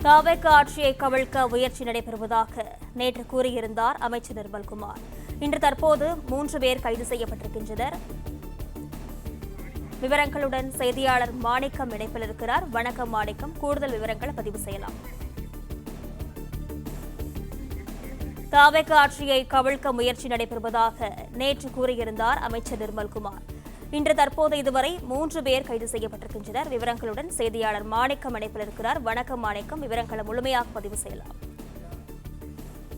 தாவேக ஆட்சியை கவிழ்க்க முயற்சி நடைபெறுவதாக நேற்று கூறியிருந்தார் அமைச்சர் நிர்மல்குமார். இன்று தற்போது 3 பேர் கைது செய்யப்பட்டிருக்கின்றனர். விவரங்களுடன் செய்தியாளர் மாணிக்கம் இணைப்பில் இருக்கிறார். வணக்கம் மாணிக்கம், கூடுதல் விவரங்களை பதிவு செய்யலாம். தாவேக ஆட்சியை கவிழ்க்க முயற்சி நடைபெறுவதாக நேற்று கூறியிருந்தார் அமைச்சர் நிர்மல்குமார். இன்று தற்போது இதுவரை 3 பேர் கைது செய்யப்பட்டிருக்கின்றனர். விவரங்களுடன் செய்தியாளர் மாணிக்கம் இணைப்பில் இருக்கிறார். வணக்கம் மாணிக்கம், விவரங்களை முழுமையாக பதிவு செய்யலாம்.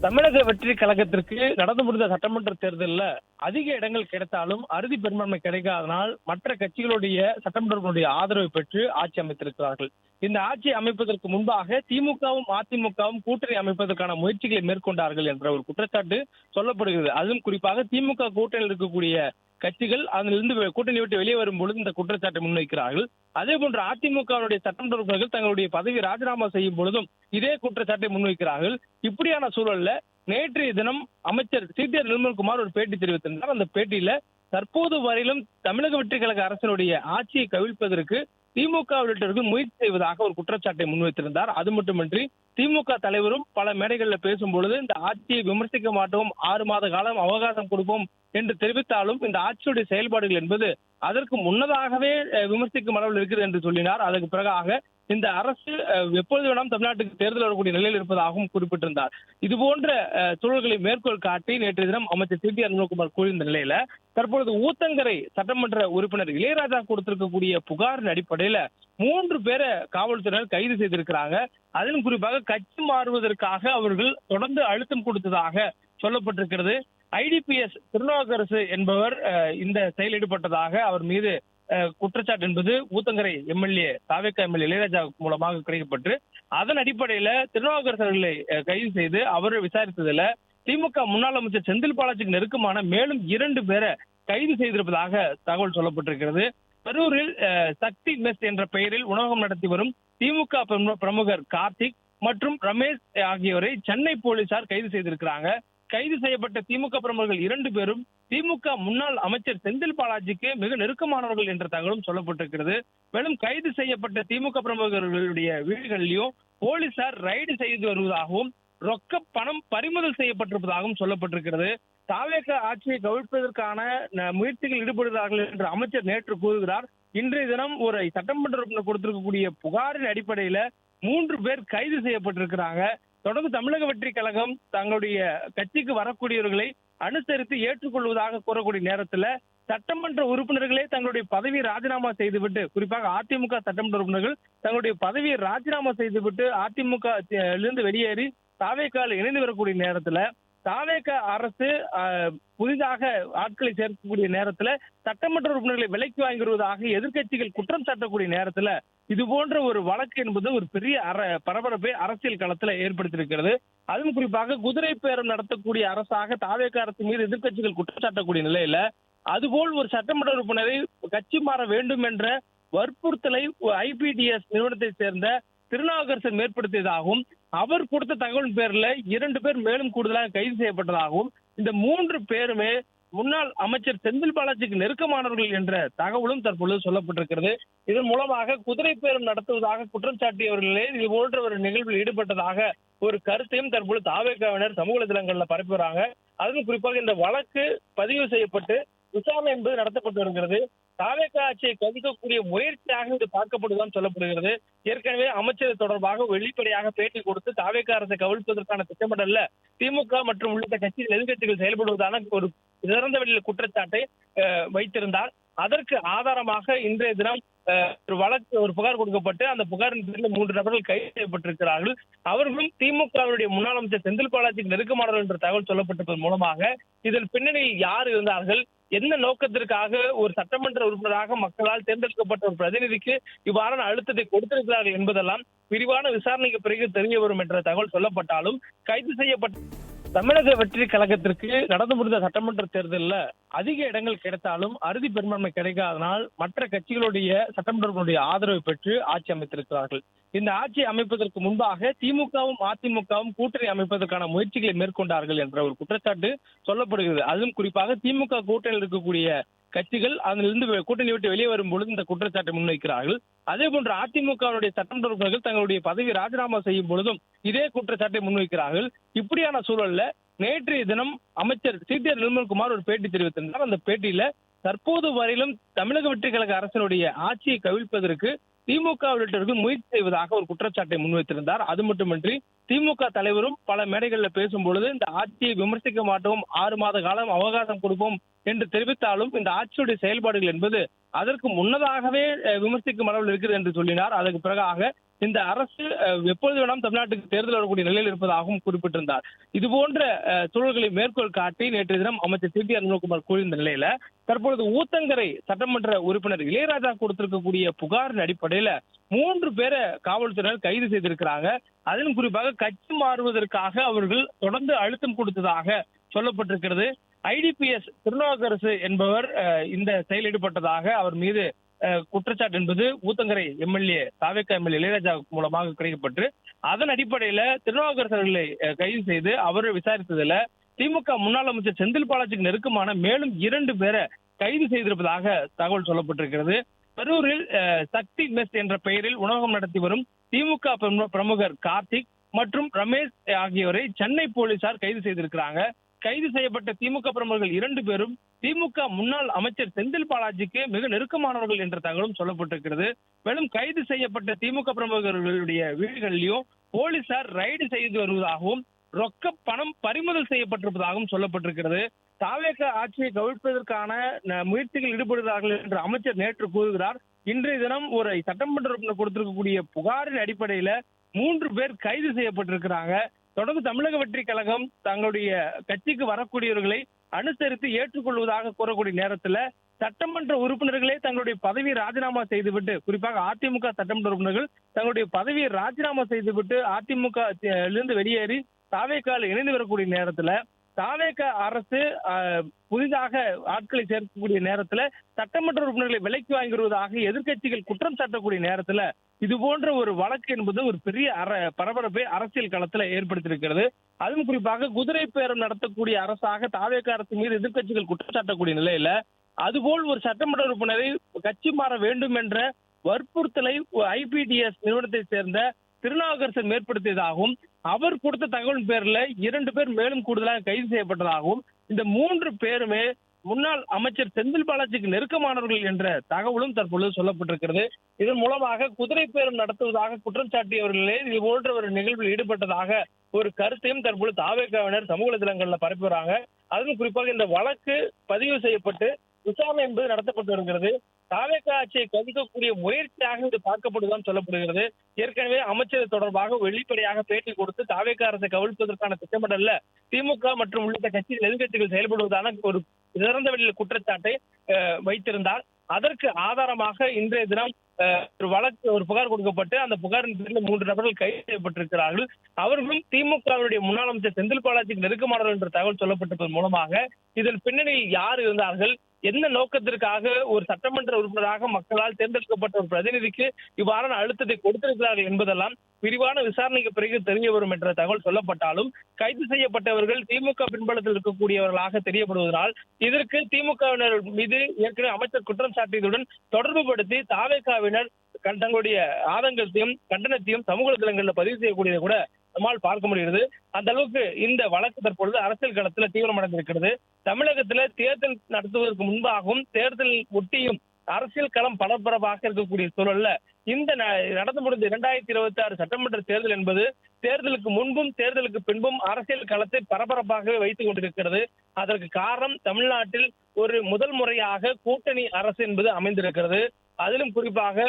தமிழக வெற்றி கழகத்திற்கு நடந்து முடிந்த சட்டமன்ற தேர்தலில் அதிக இடங்கள் கிடைத்தாலும் அறுதி பெரும்பான்மை கிடைக்காதனால் மற்ற கட்சிகளுடைய சட்டமன்றங்களுடைய ஆதரவை பெற்று ஆட்சி அமைத்திருக்கிறார்கள். இந்த ஆட்சி அமைப்பதற்கு முன்பாக திமுகவும் அதிமுகவும் கூட்டணி அமைப்பதற்கான முயற்சிகளை மேற்கொண்டார்கள் என்ற ஒரு குற்றச்சாட்டு சொல்லப்படுகிறது. அதுவும் குறிப்பாக திமுக கூட்டணியில் இருக்கக்கூடிய கட்சிகள் அதிலிருந்து கூட்டணி விட்டு வெளியே வரும் பொழுது இந்த குற்றச்சாட்டை முன்வைக்கிறார்கள். அதே போன்று அதிமுகவுடைய சட்டமன்ற உறுப்பினர்கள் தங்களுடைய பதவி ராஜினாமா செய்யும் பொழுதும் இதே குற்றச்சாட்டை முன்வைக்கிறார்கள். இப்படியான சூழல்ல நேற்றைய தினம் அமைச்சர் சி.டி.ஆர். நிர்மல்குமார் ஒரு பேட்டி தெரிவித்திருந்தார். அந்த பேட்டியில தற்போது வரையிலும் தமிழக வெற்றி கழக அரசினுடைய ஆட்சியை கவிழ்ப்பதற்கு திமுக உள்ளிட்டவர்கள் முயற்சி செய்வதாக ஒரு குற்றச்சாட்டை முன்வைத்திருந்தார். அது மட்டுமின்றி திமுக தலைவரும் பல மேடைகளில் பேசும் பொழுது இந்த ஆட்சியை விமர்சிக்க மாட்டோம், 6 மாத காலம் அவகாசம் கொடுப்போம் என்று தெரிவித்தாலும் இந்த ஆட்சியுடைய செயல்பாடுகள் என்பது அதற்கு முன்னதாகவே விமர்சிக்கும் அளவில் இருக்கிறது என்று சொல்லினார். அதற்கு பிறகாக இந்த அரசு எப்பொழுது வேணாலும் தமிழ்நாட்டுக்கு தேர்தல் வரக்கூடிய நிலையில் இருப்பதாகவும் குறிப்பிட்டிருந்தார். இது போன்ற சூழல்களை மேற்கோள் காட்டி நேற்றைய தினம் அமைச்சர் சி.டி.ஆர். நிர்மல்குமார் கூறியிருந்த நிலையில தற்பொழுது ஊத்தங்கரை சட்டமன்ற உறுப்பினர் இளையராஜா கொடுத்திருக்கக்கூடிய புகாரின் அடிப்படையில 3 பேரை காவல்துறையினர் கைது செய்திருக்கிறாங்க. அதிலும் குறிப்பாக கட்சி மாறுவதற்காக அவர்கள் தொடர்ந்து அழுத்தம் கொடுத்ததாக சொல்லப்பட்டிருக்கிறது. ஐடிபிஎஸ் திருநாவுக்கரசு என்பவர் இந்த செயல் ஈடுபட்டதாக அவர் மீது குற்றச்சாட்டு என்பது ஊத்தங்கரை எம்எல்ஏ தாவேக எம்எல்ஏ இளையராஜா மூலமாக கிடைக்கப்பட்டு அதன் அடிப்படையில திருநாவுக்கரசு அவர்களை கைது செய்து அவரை விசாரித்ததுல திமுக முன்னாள் அமைச்சர் செந்தில் பாலாஜிக்கு நெருக்கமான மேலும் 2 பேரை கைது செய்திருப்பதாக தகவல் சொல்லப்பட்டிருக்கிறது. கரூரில் சக்தி மெஸ் என்ற பெயரில் உணவகம் நடத்தி வரும் திமுக பிரமுகர் கார்த்திக் மற்றும் ரமேஷ் ஆகியோரை சென்னை போலீசார் கைது செய்திருக்கிறாங்க. கைது செய்யப்பட்ட திமுக பிரமுகர்கள் 2 பேரும் திமுக முன்னாள் அமைச்சர் செந்தில் பாலாஜிக்கு மிக நெருக்கமானவர்கள் என்ற தகவலும் சொல்லப்பட்டிருக்கிறது. மேலும் கைது செய்யப்பட்ட திமுக பிரமுகர்களுடைய வீடுகளிலும் போலீசார் ரைடு செய்து வருவதாகவும் ரொக்க பணம் பறிமுதல் செய்யப்பட்டிருப்பதாகவும் சொல்லப்பட்டிருக்கிறது. தாவேக ஆட்சியை கவிழ்ப்பதற்கான முயற்சிகள் ஈடுபடுகிறார்கள் என்று அமைச்சர் நேற்று கூறுகிறார். இன்றைய தினம் ஒரு சட்டமன்ற உறுப்பினர் கொடுத்திருக்கக்கூடிய புகாரின் அடிப்படையில 3 பேர் கைது செய்யப்பட்டிருக்கிறாங்க. தொடர்ந்து தமிழக வெற்றி கழகம் தங்களுடைய கட்சிக்கு வரக்கூடியவர்களை அனுசரித்து ஏற்றுக்கொள்வதாக கூறக்கூடிய நேரத்துல சட்டமன்ற உறுப்பினர்களே தங்களுடைய பதவியை ராஜினாமா செய்துவிட்டு, குறிப்பாக அதிமுக சட்டமன்ற உறுப்பினர்கள் தங்களுடைய பதவியை ராஜினாமா செய்துவிட்டு அதிமுக இருந்து வெளியேறி தாவேகாவில் இணைந்து வரக்கூடிய நேரத்துல தாவேக அரசு புதிதாக ஆட்களை சேர்க்கக்கூடிய நேரத்துல சட்டமன்ற உறுப்பினர்களை விலைக்கு வாங்கி வருவதாக எதிர்க்கட்சிகள் குற்றம் சாட்டக்கூடிய நேரத்துல இது போன்ற ஒரு வழக்கு என்பது ஒரு பெரிய பரபரப்பை அரசியல் களத்துல ஏற்படுத்தியிருக்கிறது. அதுவும் குறிப்பாக குதிரை பேரம் நடத்தக்கூடிய அரசாக தாவேக அரசு மீது எதிர்க்கட்சிகள் குற்றம் சாட்டக்கூடிய நிலையில அதுபோல் ஒரு சட்டமன்ற உறுப்பினரை கட்சி மாற வேண்டும் என்ற வற்புறுத்தலை ஐபிடிஎஸ் நிறுவனத்தை சேர்ந்த திருநாவுக்கரசர் மேற்படுத்தியதாகவும் அவர் கொடுத்த தகவல் பேர்ல 2 பேர் மேலும் கூடுதலாக கைது செய்யப்பட்டதாகவும் இந்த 3 பேருமே முன்னாள் அமைச்சர் செந்தில் பாலாஜிக்கு நெருக்கமானவர்கள் என்ற தகவலும் தற்பொழுது சொல்லப்பட்டிருக்கிறது. இதன் மூலமாக குதிரை பேரம் நடத்துவதாக குற்றம் சாட்டியவர்களே இது போன்ற ஒரு நிகழ்வில் ஈடுபட்டதாக ஒரு கருத்தையும் தற்பொழுது தாவேகாவினர் சமூக வலைதளங்கள்ல பரப்பி வராங்க. அதுவும் குறிப்பாக இந்த வழக்கு பதிவு செய்யப்பட்டு விசாரணை என்பது நடத்தப்பட்டு வருகிறது. தாவேக ஆட்சியை கவிழ்க்கக்கூடிய முயற்சியாக இது பார்க்கப்படுவதுதான் சொல்லப்படுகிறது. ஏற்கனவே அமைச்சர் தொடர்பாக வெளிப்படையாக பேட்டி கொடுத்து தாவேக அரசை கவிழ்ப்பதற்கான திட்டமிடல்ல திமுக மற்றும் உள்ளிட்ட கட்சிகள் எதிர்கட்சிகள் செயல்படுவதான ஒரு திறந்த வெளியில் குற்றச்சாட்டை வைத்திருந்தார். அதற்கு ஆதாரமாக இன்றைய தினம் ஒரு புகார் கொடுக்கப்பட்டு அந்த புகாரின் பேரில் 3 நபர்கள் கைது செய்யப்பட்டிருக்கிறார்கள். அவர்களும் திமுகவுடைய முன்னாள் அமைச்சர் செந்தில் பாலாஜிக்கு நெருக்கமானவர்கள் என்ற தகவல் சொல்லப்பட்டிருப்பதன் மூலமாக இதன் பின்னணியில் யார் இருந்தார்கள், என்ன நோக்கத்திற்காக ஒரு சட்டமன்ற உறுப்பினராக மக்களால் தேர்ந்தெடுக்கப்பட்ட ஒரு பிரதிநிதிக்கு இவ்வாறான அழுத்தத்தை கொடுத்திருக்கிறார்கள் என்பதெல்லாம் விரிவான விசாரணைக்கு பிறகு தெரிய வரும் என்ற தகவல் சொல்லப்பட்டாலும் கைது செய்யப்பட்ட தமிழக வெற்றி கழகத்திற்கு நடந்து முடிந்த சட்டமன்ற தேர்தலில் அதிக இடங்கள் கிடைத்தாலும் அறுதி பெரும்பான்மை கிடைக்காதனால் மற்ற கட்சிகளுடைய சட்டமன்றங்களுடைய ஆதரவை பெற்று ஆட்சி அமைத்திருக்கிறார்கள். இந்த ஆட்சி அமைப்பதற்கு முன்பாக திமுகவும் அதிமுகவும் கூட்டணி அமைப்பதற்கான முயற்சிகளை மேற்கொண்டார்கள் என்ற ஒரு குற்றச்சாட்டு சொல்லப்படுகிறது. அதுவும் குறிப்பாக திமுக கூட்டணியில் இருக்கக்கூடிய கட்சிகள் அதிலிருந்து கூட்டணி விட்டு வெளியே வரும் பொழுது இந்த குற்றச்சாட்டை முன்வைக்கிறார்கள். அதே போன்று அதிமுகவினுடைய சட்டமன்ற உறுப்பினர்கள் தங்களுடைய பதவி ராஜினாமா செய்யும் பொழுதும் இதே குற்றச்சாட்டை முன்வைக்கிறார்கள். இப்படியான சூழல்ல நேற்றைய தினம் அமைச்சர் CTR நிர்மல்குமார் ஒரு பேட்டி தெரிவித்திருந்தார். அந்த பேட்டியில தற்போது வரையிலும் தமிழக வெற்றி கழக அரசினுடைய ஆட்சியை கவிழ்ப்பதற்கு திமுக உள்ளிட்டவர்கள் முயற்சி செய்வதாக ஒரு குற்றச்சாட்டை முன்வைத்திருந்தார். அது மட்டுமின்றி திமுக தலைவரும் பல மேடைகளில் பேசும் பொழுது இந்த ஆட்சியை விமர்சிக்க மாட்டோம், 6 மாத காலம் அவகாசம் கொடுப்போம் என்று தெரிவித்தாலும் இந்த ஆட்சியுடைய செயல்பாடுகள் என்பது அதற்கு முன்னதாகவே விமர்சிக்கும் அளவில் இருக்கிறது என்று சொல்லினார். அதற்கு பிறகாக இந்த அரசு எப்பொழுது வேணாலும் தமிழ்நாட்டுக்கு தேர்தல் வரக்கூடிய நிலையில் இருப்பதாகவும் குறிப்பிட்டிருந்தார். இது போன்ற சூழல்களை மேற்கோள் காட்டி நேற்றைய தினம் அமைச்சர் CTR நிர்மல்குமார் கூறியிருந்த நிலையில தற்பொழுது ஊத்தங்கரை சட்டமன்ற உறுப்பினர் இளையராஜா கொடுத்திருக்கக்கூடிய புகாரின் அடிப்படையில 3 பேரை காவல்துறையினர் கைது செய்திருக்கிறாங்க. அதிலும் குறிப்பாக கட்சி மாறுவதற்காக அவர்கள் தொடர்ந்து அழுத்தம் கொடுத்ததாக சொல்லப்பட்டிருக்கிறது. IDPS திருநாவுக்கரசு என்பவர் இந்த செயல் ஈடுபட்டதாக அவர் மீது குற்றச்சாட்டு என்பது ஊத்தங்கரை தாவேகா எம்எல்ஏ இளையராஜா மூலமாக கிடைக்கப்பட்டு அதன் அடிப்படையில திருநாவுக்கரசு அவர்களை கைது செய்து அவரை விசாரித்ததுல திமுக முன்னாள் அமைச்சர் செந்தில் பாலாஜிக்கு நெருக்கமான மேலும் 2 பேரை கைது செய்திருப்பதாக தகவல் சொல்லப்பட்டிருக்கிறது. கரூரில் சக்தி மெஸ் என்ற பெயரில் உணவகம் நடத்தி வரும் திமுக பிரமுகர் கார்த்திக் மற்றும் ரமேஷ் ஆகியோரை சென்னை போலீசார் கைது செய்திருக்கிறாங்க. கைது செய்யப்பட்ட திமுக பிரமுகர்கள் 2 பேரும் திமுக முன்னாள் அமைச்சர் செந்தில் பாலாஜிக்கு மிக நெருக்கமானவர்கள் என்ற தகவலும் சொல்லப்பட்டிருக்கிறது. மேலும் கைது செய்யப்பட்ட திமுக பிரமுகர்களுடைய வீடுகளிலும் போலீசார் ரைடு செய்து வருவதாகவும் ரொக்க பணம் பறிமுதல் செய்யப்பட்டிருப்பதாகவும் சொல்லப்பட்டிருக்கிறது. தாவேகா ஆட்சியை கவிழ்ப்பதற்கான முயற்சிகள் ஈடுபடுகிறார்கள் என்று அமைச்சர் நேற்று கூறுகிறார். இன்றைய தினம் ஒரு சட்டமன்ற உறுப்பினர் கொடுத்திருக்கக்கூடிய புகாரின் அடிப்படையில 3 பேர் கைது செய்யப்பட்டிருக்கிறாங்க. தொடர்ந்து தமிழக வெற்றி கழகம் தங்களுடைய கட்சிக்கு வரக்கூடியவர்களை அனுசரித்து ஏற்றுக்கொள்வதாக கூறக்கூடிய நேரத்துல சட்டமன்ற உறுப்பினர்களே தங்களுடைய பதவியை ராஜினாமா செய்துவிட்டு, குறிப்பாக அதிமுக சட்டமன்ற உறுப்பினர்கள் தங்களுடைய பதவியை ராஜினாமா செய்துவிட்டு அதிமுக இருந்து வெளியேறி தாவேகாவில் இணைந்து வரக்கூடிய நேரத்துல தாவேகா அரசு புதிதாக ஆட்களை சேர்க்கக்கூடிய நேரத்துல சட்டமன்ற உறுப்பினர்களை விலைக்கு வாங்கி வருவதாக எதிர்க்கட்சிகள் குற்றம் சாட்டக்கூடிய நேரத்துல இது போன்ற ஒரு வழக்கு என்பது ஒரு பெரிய பரபரப்பை அரசியல் களத்துல ஏற்படுத்தியிருக்கிறது. அதுவும் குறிப்பாக குதிரை பேரம் நடத்தக்கூடிய அரசாக தாவேகா அரசு மீது எதிர்க்கட்சிகள் குற்றம் சாட்டக்கூடிய நிலையில அதுபோல் ஒரு சட்டமன்ற உறுப்பினரை கட்சி மாற வேண்டும் என்ற வற்புறுத்தலை IPTS நிறுவனத்தை சேர்ந்த திருநாவுக்கரசர் மேற்படுத்தியதாகவும் அவர் கொடுத்த தகவல் பேர்ல 2 பேர் மேலும் கூடுதலாக கைது செய்யப்பட்டதாகவும் இந்த 3 பேருமே முன்னாள் அமைச்சர் செந்தில் பாலாஜிக்கு நெருக்கமானவர்கள் என்ற தகவலும் தற்பொழுது சொல்லப்பட்டிருக்கிறது. இதன் மூலமாக குதிரை பேரம் நடத்துவதாக குற்றம் சாட்டியவர்களே இது போன்ற ஒரு நிகழ்வில் ஈடுபட்டதாக ஒரு கருத்தையும் தற்பொழுது தாவேகாவினர் சமூக வலைதளங்கள்ல பரப்பி வராங்க. அதுவும் குறிப்பாக இந்த வழக்கு பதிவு செய்யப்பட்டு விசாரணை என்பது நடத்தப்பட்டு வருகிறது. தாவேகா ஆட்சியை கவிழ்க்கக்கூடிய முயற்சியாக இது பார்க்கப்படுவதுதான் சொல்லப்படுகிறது. ஏற்கனவே அமைச்சர் தொடர்பாக வெளிப்படையாக பேட்டி கொடுத்து தாவேகா அரசை கவிழ்ப்பதற்கான திட்டமிடல்ல திமுக மற்றும் உள்ளிட்ட கட்சிகள் எதிர்க்கட்சிகள் செயல்படுவதான ஒரு திறந்த வெளியில் குற்றச்சாட்டை வைத்திருந்தார். அதற்கு ஆதாரமாக இன்றைய தினம் ஒரு புகார் கொடுக்கப்பட்டு அந்த புகாரின் பேரில் 3 நபர்கள் கைது செய்யப்பட்டிருக்கிறார்கள். அவர்களும் திமுகவுடைய முன்னாள் அமைச்சர் செந்தில் பாலாஜிக்கு நெருக்கமானவர்கள் என்ற தகவல் சொல்லப்பட்டதன் மூலமாக இதன் பின்னணியில் யார் இருந்தார்கள், என்ன நோக்கத்திற்காக ஒரு சட்டமன்ற உறுப்பினராக மக்களால் தேர்ந்தெடுக்கப்பட்ட ஒரு பிரதிநிதிக்கு இவ்வாறான அழுத்தத்தை கொடுத்திருக்கிறார்கள் என்பதெல்லாம் விரிவான விசாரணைக்கு பிறகு தெரிய வரும் என்ற தகவல் சொல்லப்பட்டாலும் கைது செய்யப்பட்டவர்கள் திமுக பின்பலத்தில் இருக்கக்கூடியவர்களாக தெரியப்படுவதால் இதற்கு திமுகவினர் மீது ஏற்கனவே அமைச்சர் குற்றம் சாட்டியதுடன் தொடர்பு படுத்தி தாவேகாவினர் தங்களுடைய ஆதங்கத்தையும் கண்டனத்தையும் சமூக வலைதளங்களில் பதிவு செய்யக்கூடியதை கூட நம்மால் பார்க்க முடிகிறது. அந்த அளவுக்கு இந்த வழக்கு தற்பொழுது அரசியல் களத்துல தீவிரமடைந்திருக்கிறது. தமிழகத்துல தேர்தல் நடத்துவதற்கு முன்பாகவும் தேர்தல் ஒட்டியும் அரசியல் களம் பரபரப்பாக இருக்கக்கூடிய சூழல்ல இந்த நடந்து முடிந்த 2026 சட்டமன்ற தேர்தல் என்பது தேர்தலுக்கு முன்பும் தேர்தலுக்கு பின்பும் அரசியல் களத்தை பரபரப்பாகவே வைத்துக் கொண்டிருக்கிறது. அதற்கு காரணம் தமிழ்நாட்டில் ஒரு முதல் முறையாக கூட்டணி அரசு என்பது அமைந்திருக்கிறது. அதிலும் குறிப்பாக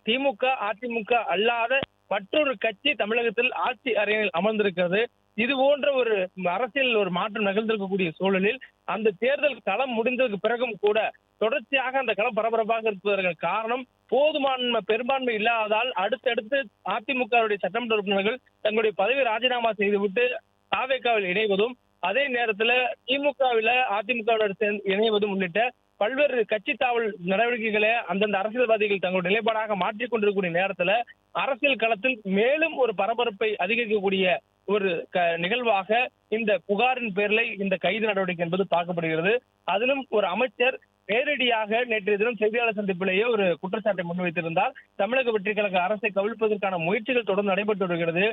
திமுக அதிமுக அல்லாத மற்றொரு கட்சி தமிழகத்தில் ஆட்சி அறையில் அமர்ந்திருக்கிறது. இது போன்ற ஒரு அரசியல் ஒரு மாற்றம் நிகழ்ந்திருக்கக்கூடிய சூழலில் அந்த தேர்தல் களம் முடிந்ததற்கு பிறகும் கூட தொடர்ச்சியாக அந்த களம் பரபரப்பாக இருப்பதற்கு காரணம் போதுமான பெரும்பான்மை இல்லாததால் அடுத்தடுத்து அதிமுகவுடைய சட்டமன்ற உறுப்பினர்கள் தங்களுடைய பதவி ராஜினாமா செய்துவிட்டு தாவேகாவில் இணைவதும் அதே நேரத்துல திமுகவில அதிமுகவினர் இணைவதும் உள்ளிட்ட பல்வேறு கட்சி தாவல் நடவடிக்கைகளை அந்தந்த அரசியல்வாதிகள் தங்களுடைய நிலைப்பாடாக மாற்றிக் கொண்டிருக்கக்கூடிய நேரத்துல அரசியல் களத்தில் மேலும் ஒரு பரபரப்பை அதிகரிக்கக்கூடிய ஒரு நிகழ்வாக இந்த புகாரின் பேரில் இந்த கைது நடவடிக்கை என்பது பார்க்கப்படுகிறது. அதிலும் ஒரு அமைச்சர் நேரடியாக நேற்றைய தினம் செய்தியாளர் சந்திப்பிலேயே ஒரு குற்றச்சாட்டை முன்வைத்திருந்தார். தமிழக வெற்றிக் கழக அரசை கவிழ்ப்பதற்கான முயற்சிகள் தொடர்ந்து நடைபெற்று வருகிறது.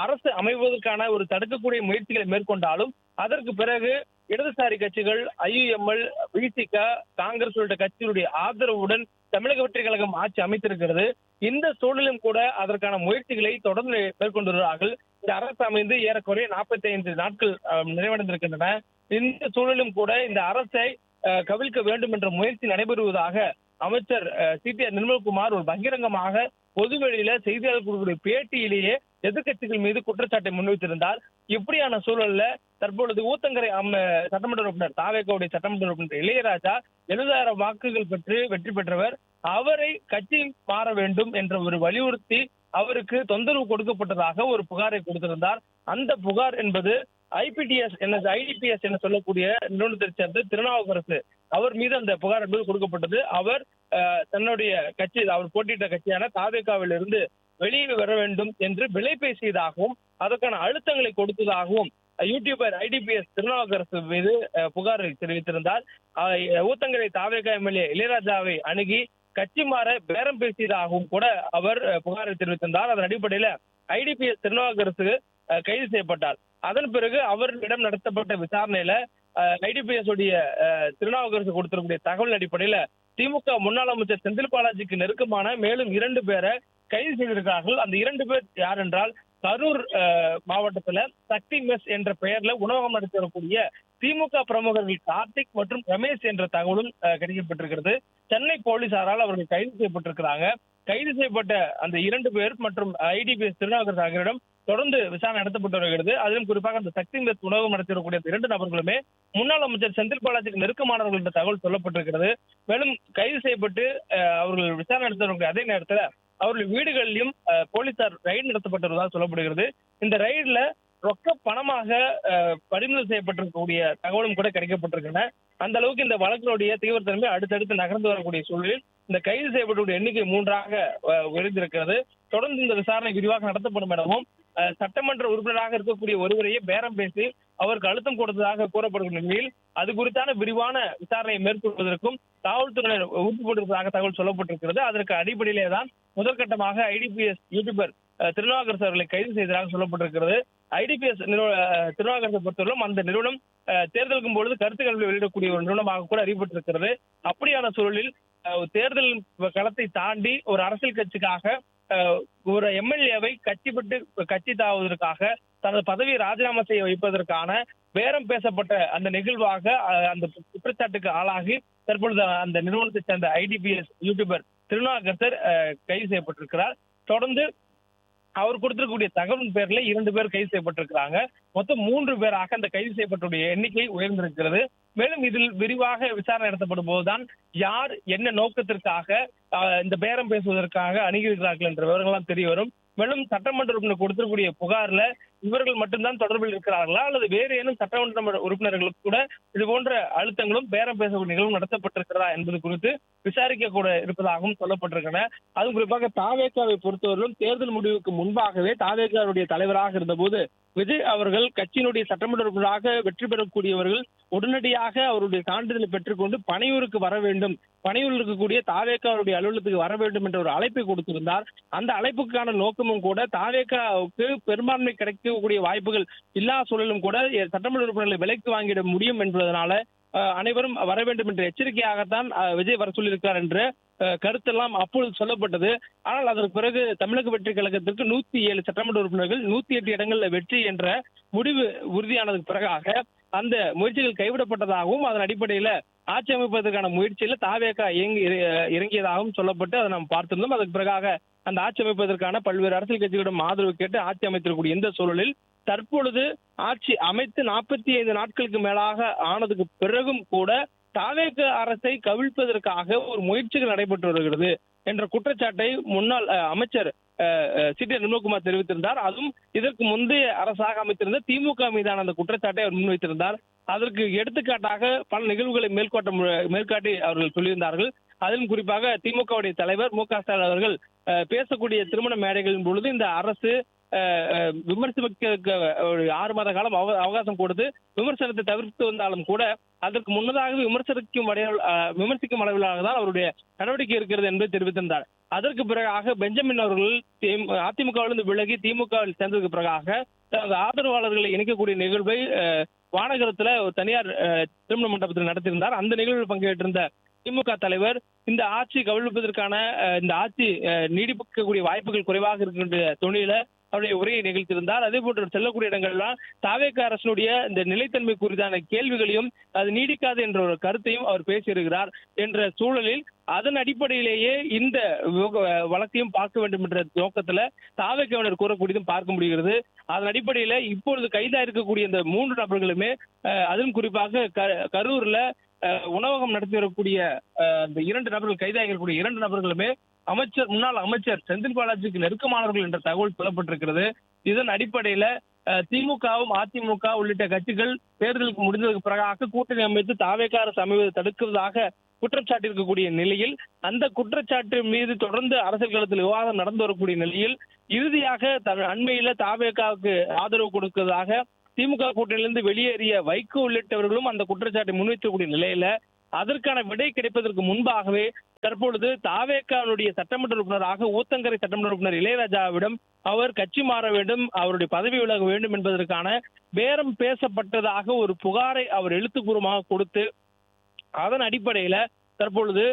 அரசு அமைவதற்கான ஒரு தடுக்கக்கூடிய முயற்சிகளை மேற்கொண்டாலும் அதற்கு பிறகு இடதுசாரி கட்சிகள், IUML, VCK, காங்கிரஸ் உள்ளிட்ட கட்சிகளுடைய ஆதரவுடன் தமிழக வெற்றிக் கழகம் ஆட்சி அமைத்திருக்கிறது. இந்த சூழலும் கூட அதற்கான முயற்சிகளை தொடர்ந்து மேற்கொண்டு வருகிறார்கள். இந்த அரசு அமைந்து ஏறக்குறைய 45 நாட்கள் நிறைவடைந்திருக்கின்றன. இந்த சூழலும் கூட இந்த அரசை கவிழ்க்க வேண்டும் என்ற முயற்சி நடைபெறுவதாக அமைச்சர் CTR நிர்மல்குமார் ஒரு பகிரங்கமாக பொதுவெளியில செய்தியாளர்களுடைய பேட்டியிலேயே எதிர்கட்சிகள் மீது குற்றச்சாட்டை முன்வைத்திருந்தார். இப்படியான சூழல்ல தற்பொழுது ஊத்தங்கரை சட்டமன்ற உறுப்பினர் தாவேகாவுடைய சட்டமன்ற உறுப்பினர் இளையராஜா 70,000 வாக்குகள் பெற்று வெற்றி பெற்றவர். அவரை கட்சி மாற வேண்டும் என்ற ஒரு வலியுறுத்தி அவருக்கு தொந்தரவு கொடுக்கப்பட்டதாக ஒரு புகாரை கொடுத்திருந்தார். அந்த புகார் என்பது IDPS என சொல்லக்கூடிய நிறுவனத்தை சேர்ந்த திருநாவுக்கரசு அவர் மீது அந்த புகார் என்பது கொடுக்கப்பட்டது. அவர் தன்னுடைய கட்சி, அவர் போட்டியிட்ட கட்சியான தாவேகாவில் இருந்து வெளியே வர வேண்டும் என்று விலை பேசியதாகவும் அதற்கான அழுத்தங்களை கொடுத்ததாகவும் யூடியூபர் IDPS திருநாவுக்கரசு மீது புகார் தெரிவித்திருந்தார். ஊத்தங்கரை தாவேகா MLA இளையராஜாவை அணுகி கட்சி மாற பேரம் பேசியதாகவும் கூட அவர் புகாரை தெரிவித்திருந்தார். அதன் அடிப்படையில IDPS திருநாவுக்கரசு கைது செய்யப்பட்டார். அதன் பிறகு அவரிடம் நடத்தப்பட்ட விசாரணையில IDPS உடைய திருநாவுக்கரசு கொடுத்திருக்கூடிய தகவல் அடிப்படையில திமுக முன்னாள் அமைச்சர் செந்தில் பாலாஜிக்கு நெருக்கமான மேலும் 2 பேரை கைது செய்திருக்கிறார்கள். அந்த 2 பேர் யார் என்றால், கரூர் மாவட்டத்துல சக்தி மெஸ் என்ற பெயர்ல உணவகம் நடத்தி வரக்கூடிய திமுக பிரமுகர்கள் கார்த்திக் மற்றும் ரமேஷ் என்ற தகவலும் கிடைக்கப்பட்டிருக்கிறது. சென்னை போலீசாரால் அவர்கள் கைது செய்யப்பட்டிருக்கிறாங்க. கைது செய்யப்பட்ட அந்த 2 பேர் மற்றும் IDPS திருநாவுக்கரசு ஆகியோரிடம் தொடர்ந்து விசாரணை நடத்தப்பட்டு வருகிறது. அதிலும் குறிப்பாக அந்த சக்தி மெஸ் உணவகம் நடத்தி வரக்கூடிய 2 நபர்களுமே முன்னாள் அமைச்சர் செந்தில் பாலாஜிக்கு நெருக்கமானவர்கள் என்ற தகவல் சொல்லப்பட்டிருக்கிறது. மேலும் கைது செய்யப்பட்டு அவர்கள் விசாரணை நடத்த வரக்கூடிய அதே நேரத்தில் அவர்கள் வீடுகளிலும் போலீசார் ரைடு நடத்தப்பட்டிருப்பதாக சொல்லப்படுகிறது. இந்த ரைடுல ரொக்க பணமாக பறிமுதல் செய்யப்பட்டிருக்கக்கூடிய தகவலும் கூட கிடைக்கப்பட்டிருக்கின்றன. அந்த அளவுக்கு இந்த வழக்கினுடைய தீவிரத்தன்மை அடுத்தடுத்து நகர்ந்து வரக்கூடிய சூழலில் இந்த கைது செய்யப்பட்ட எண்ணிக்கை 3ஆக உயர்ந்திருக்கிறது. தொடர்ந்து இந்த விசாரணை விரிவாக நடத்தப்படும் எனவும் சட்டமன்ற உறுப்பினராக இருக்கக்கூடிய ஒருவரையே பேரம் பேசி அவருக்கு அழுத்தம் கொடுத்ததாக கூறப்படும் நிலையில் அது குறித்தான விரிவான விசாரணையை மேற்கொள்வதற்கும் காவல்துறையினர் உறுதிப்பட்டிருப்பதாக தகவல் சொல்லப்பட்டிருக்கிறது. அதற்கு அடிப்படையிலே தான் முதற்கட்டமாக IDPS யூடியூபர் திருநாவுக்கரசு அவர்களை கைது செய்ததாக சொல்லப்பட்டிருக்கிறது. IDPS திருநாவுக்கரசை பொறுத்தவரைக்கும் அந்த நிறுவனம் தேர்தலுக்கும் பொழுது கருத்துக்களை வெளியிடக்கூடிய ஒரு நிறுவனமாக கூட அறிவிப்பட்டிருக்கிறது. அப்படியான சூழலில் தேர்தல் களத்தை தாண்டி ஒரு அரசியல் கட்சிக்காக ஒரு MLA-வை கட்சி தாவுவதற்காக தனது பதவியை ராஜினாமா செய்ய வைப்பதற்கான பேரம் பேசப்பட்ட அந்த நிகழ்வாக அந்த குற்றச்சாட்டுக்கு ஆளாகி தற்பொழுது அந்த நிறுவனத்தை சேர்ந்த IDPS யூடியூபர் திருநாவுக்கரசர் கைது செய்யப்பட்டிருக்கிறார். தொடர்ந்து அவர் கொடுத்திருக்கக்கூடிய தகவலின் பேர்ல 2 பேர் கைது செய்யப்பட்டிருக்கிறாங்க. மொத்தம் 3 பேராக அந்த கைது செய்யப்பட்டுடைய எண்ணிக்கை உயர்ந்திருக்கிறது. மேலும் இதில் விரிவாக விசாரணை நடத்தப்படும் போதுதான் யார் என்ன நோக்கத்திற்காக இந்த பேரம் பேசுவதற்காக அணுகியிருக்கிறார்கள் என்ற விவரங்கள்லாம் தெரிய வரும். மேலும் சட்டமன்ற உறுப்பினர் கொடுத்திருக்கக்கூடிய புகார்ல இவர்கள் மட்டும்தான் தொடர்பில் இருக்கிறார்களா அல்லது வேறு ஏனும் சட்டமன்ற உறுப்பினர்களுக்கு கூட இது போன்ற அழுத்தங்களும் பேரம் பேசக்கூடிய நிகழ்வும் நடத்தப்பட்டிருக்கிறதா என்பது குறித்து விசாரிக்க கூட இருப்பதாகவும் சொல்லப்பட்டிருக்கின்றன. அதுவும் குறிப்பாக தாவேகாவை பொறுத்தவரையிலும் தேர்தல் முடிவுக்கு முன்பாகவே தாவேகாவுடைய தலைவராக இருந்தபோது விஜய் அவர்கள் கட்சியினுடைய சட்டமன்ற உறுப்பினராக வெற்றி பெறக்கூடியவர்கள் உடனடியாக அவருடைய சான்றிதழை பெற்றுக்கொண்டு பனையூருக்கு வர வேண்டும், பனையூரில் இருக்கக்கூடிய தாவேகாவுடைய அலுவலகத்துக்கு வர வேண்டும் என்ற ஒரு அழைப்பை கொடுத்திருந்தார். அந்த அழைப்புக்கான நோக்கமும் கூட தாவேகாவுக்கு பெரும்பான்மை கிடைக்கக்கூடிய வாய்ப்புகள் இல்லா சூழலும் கூட சட்டமன்ற உறுப்பினர்களை விலைக்கு வாங்கிட முடியும் என்பதனால அனைவரும் வர வேண்டும் என்ற எச்சரிக்கையாகத்தான் விஜய் வர சொல்லியிருக்கிறார் என்ற கருத்தெல்லாம் அப்பொழுது சொல்லப்பட்டது. ஆனால் அதற்கு பிறகு தமிழக வெற்றி கழகத்திற்கு 107 சட்டமன்ற உறுப்பினர்கள் 108 இடங்கள்ல வெற்றி என்ற முடிவு உறுதியானதுக்கு பிறகாக அந்த முயற்சிகள் கைவிடப்பட்டதாகவும் அதன் அடிப்படையில ஆட்சி அமைப்பதற்கான முயற்சியில தாவேகா இறங்கியதாகவும் சொல்லப்பட்டு அதை நாம் பார்த்திருந்தோம். அதற்கு பிறகாக அந்த ஆட்சி அமைப்பதற்கான பல்வேறு அரசியல் கட்சிகளிடம் ஆதரவு கேட்டு ஆட்சி அமைத்திருக்கக்கூடிய இந்த சூழலில் தற்பொழுது ஆட்சி அமைத்து 45 நாட்களுக்கு மேலாக ஆனதுக்கு பிறகும் கூட தாவேகா அரசை கவிழ்ப்பதற்காக ஒரு முயற்சிகள் நடைபெற்று வருகிறது என்ற குற்றச்சாட்டை முன்னாள் அமைச்சர் CTR நிர்மல்குமார் தெரிவித்திருந்தார். அதுவும் இதற்கு முந்தைய அரசாக அமைத்திருந்த திமுக மீதான அந்த குற்றச்சாட்டை அவர் முன்வைத்திருந்தார். அதற்கு எடுத்துக்காட்டாக பல நிகழ்வுகளை மேற்காட்டி அவர்கள் சொல்லியிருந்தார்கள். அதிலும் குறிப்பாக திமுகவுடைய தலைவர் MK ஸ்டாலின் அவர்கள் பேசக்கூடிய திருமண மேடைகளின் பொழுது இந்த அரசு விமர்சிக்க ஒரு 6 மாத காலம் அவகாசம் கொடுத்து விமர்சனத்தை தவிர்த்து வந்தாலும் கூட அதற்கு முன்னதாக விமர்சிக்கும் அளவிலாக தான் அவருடைய நடவடிக்கை இருக்கிறது என்று தெரிவித்திருந்தார். அதற்கு பிறகாக பெஞ்சமின் அவர்கள் அதிமுகவிலிருந்து விலகி திமுகவில் சேர்ந்ததுக்கு பிறகாக தனது ஆதரவாளர்களை இணைக்கக்கூடிய நிகழ்வை வானகரத்துல தனியார் திருமண மண்டபத்தில் நடத்தியிருந்தார். அந்த நிகழ்வில் பங்கேற்றிருந்த திமுக தலைவர் இந்த ஆட்சி கவிழ்ப்பதற்கான இந்த ஆட்சி நீடிக்கக்கூடிய வாய்ப்புகள் குறைவாக இருக்கின்ற துணியில அவருடைய உரையை நிகழ்த்தியிருந்தார். அதே போன்று செல்லக்கூடிய இடங்கள்லாம் தாவேக அரசனுடைய இந்த நிலைத்தன்மை குறித்தான கேள்விகளையும் அது நீடிக்காது என்ற ஒரு கருத்தையும் அவர் பேசியிருக்கிறார் என்ற சூழலில் அதன் அடிப்படையிலேயே இந்த வழக்கையும் பார்க்க வேண்டும் என்ற நோக்கத்துல தாவேகவினர் கூறக்கூடியதும் பார்க்க முடிகிறது. அதன் அடிப்படையில இப்பொழுது கைதா இருக்கக்கூடிய இந்த 3 நபர்களுமே அதிலும் குறிப்பாக கரூர்ல உணவகம் நடத்தி வரக்கூடிய இந்த 2 நபர்கள் கைதாக இருக்கக்கூடிய 2 நபர்களுமே முன்னாள் அமைச்சர் செந்தில் பாலாஜிக்கு நெருக்கமானவர்கள் என்ற தகவல் சொல்லப்பட்டிருக்கிறது. இதன் அடிப்படையில திமுகவும் அதிமுக உள்ளிட்ட கட்சிகள் தேர்தலுக்கு முடிந்ததற்கு பிறகாக கூட்டணி அமைத்து தாவேக அரசு அமைவதை தடுக்கிறதாக குற்றச்சாட்டு இருக்கக்கூடிய நிலையில் அந்த குற்றச்சாட்டு மீது தொடர்ந்து அரசியல் களத்தில் விவாதம் நடந்து வரக்கூடிய நிலையில் இறுதியாக அண்மையில தாவேகாவுக்கு ஆதரவு கொடுக்கிறதாக திமுக கூட்டணியிலிருந்து வெளியேறிய வைகோ உள்ளிட்டவர்களும் அந்த குற்றச்சாட்டை முன்வைக்கக்கூடிய நிலையில அதற்கான விடை கிடைப்பதற்கு முன்பாகவே தற்பொழுது தாவேகாவுடைய சட்டமன்ற உறுப்பினராக ஊத்தங்கரை சட்டமன்ற உறுப்பினர் இளையராஜாவிடம் அவர் கட்சி மாற வேண்டும், அவருடைய பதவி விலக வேண்டும் என்பதற்கான பேரம் பேசப்பட்டதாக ஒரு புகாரை அவர் எழுத்துப்பூர்வமாக கொடுத்து அதன் அடிப்படையில தற்பொழுது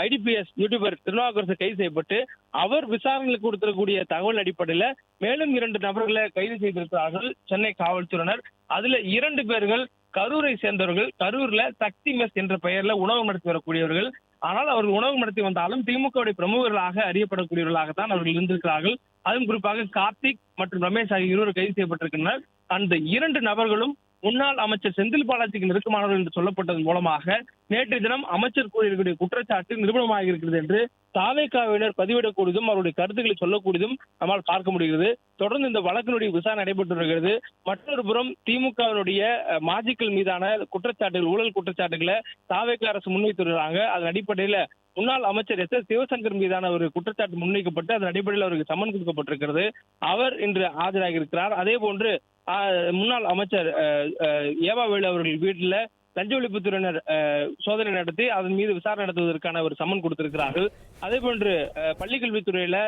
ஐடிபிஎஸ் யூடியூபர் திருநாவுக்கரசு கைது செய்யப்பட்டு அவர் விசாரணையில் கொடுத்திருக்கக்கூடிய தகவல் அடிப்படையில மேலும் 2 நபர்களை கைது செய்திருக்கிறார்கள் சென்னை காவல்துறையினர். அதுல 2 பேர்கள் கரூரை சேர்ந்தவர்கள். கரூர்ல சக்தி மெஸ் என்ற பெயர்ல உணவு நடத்தி வரக்கூடியவர்கள். ஆனால் அவர்கள் உணவு நடத்தி வந்தாலும் திமுகவுடைய பிரமுகர்களாக அறியப்படக்கூடியவர்களாகத்தான் அவர்கள் இருந்திருக்கிறார்கள். அதுவும் குறிப்பாக கார்த்திக் மற்றும் ரமேஷ் ஆகிய 2 கைது செய்யப்பட்டிருக்கின்றனர். அந்த 2 நபர்களும் முன்னாள் அமைச்சர் செந்தில் பாலாஜிக்கு நெருக்கமானவர்கள் என்று சொல்லப்பட்டதன் மூலமாக நேற்றைய தினம் அமைச்சர் கூறியிருக்கக்கூடிய குற்றச்சாட்டு நிரூபணமாக இருக்கிறது என்று தாவேகாவினர் பதிவிடக்கூடியதும் அவருடைய கருத்துக்களை சொல்லக்கூடியதும் நம்மால் பார்க்க முடிகிறது. தொடர்ந்து இந்த வழக்கினுடைய விசாரணை நடைபெற்று வருகிறது. மற்றொரு புறம் திமுகவினுடைய மாஜிக்கள் மீதான குற்றச்சாட்டுகள், ஊழல் குற்றச்சாட்டுகளை தாவேக அரசு முன்வைத்திருக்கிறாங்க. அதன் அடிப்படையில முன்னாள் அமைச்சர் எஸ் சிவசங்கர் மீதான ஒரு குற்றச்சாட்டு முன்வைக்கப்பட்டு அதன் அடிப்படையில் அவருக்கு சம்மன் கொடுக்கப்பட்டிருக்கிறது. அவர் இன்று ஆஜராகி இருக்கிறார். அதே போன்று முன்னாள் அமைச்சர் ஏவாவேலு அவர்கள் வீட்டில் லஞ்ச ஒழிப்புத்துறையினர் சோதனை நடத்தி அதன் மீது விசாரணை நடத்துவதற்கான ஒரு சம்மன் கொடுத்திருக்கிறார்கள். அதே போன்று பள்ளிக்கல்வித்துறையில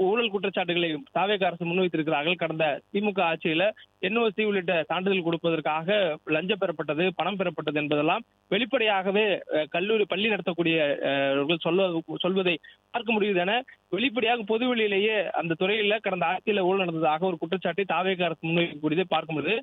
ஊழல் குற்றச்சாட்டுகளை தாவேக அரசு முன்வைத்திருக்கிறார்கள். கடந்த திமுக ஆட்சியில என்ஓசி உள்ளிட்ட சான்றிதழ் கொடுப்பதற்காக லஞ்சம் பெறப்பட்டது, பணம் பெறப்பட்டது என்பதெல்லாம் வெளிப்படையாகவே பள்ளி நடத்தக்கூடிய சொல்வதை பார்க்க முடியுது என வெளிப்படையாக பொதுவெளியிலேயே அந்த துறையில கடந்த ஆட்சியில ஊழல் நடந்ததாக ஒரு குற்றச்சாட்டை தாவேக அரசு முன்வைக்கக்கூடியதை பார்க்க முடியுது.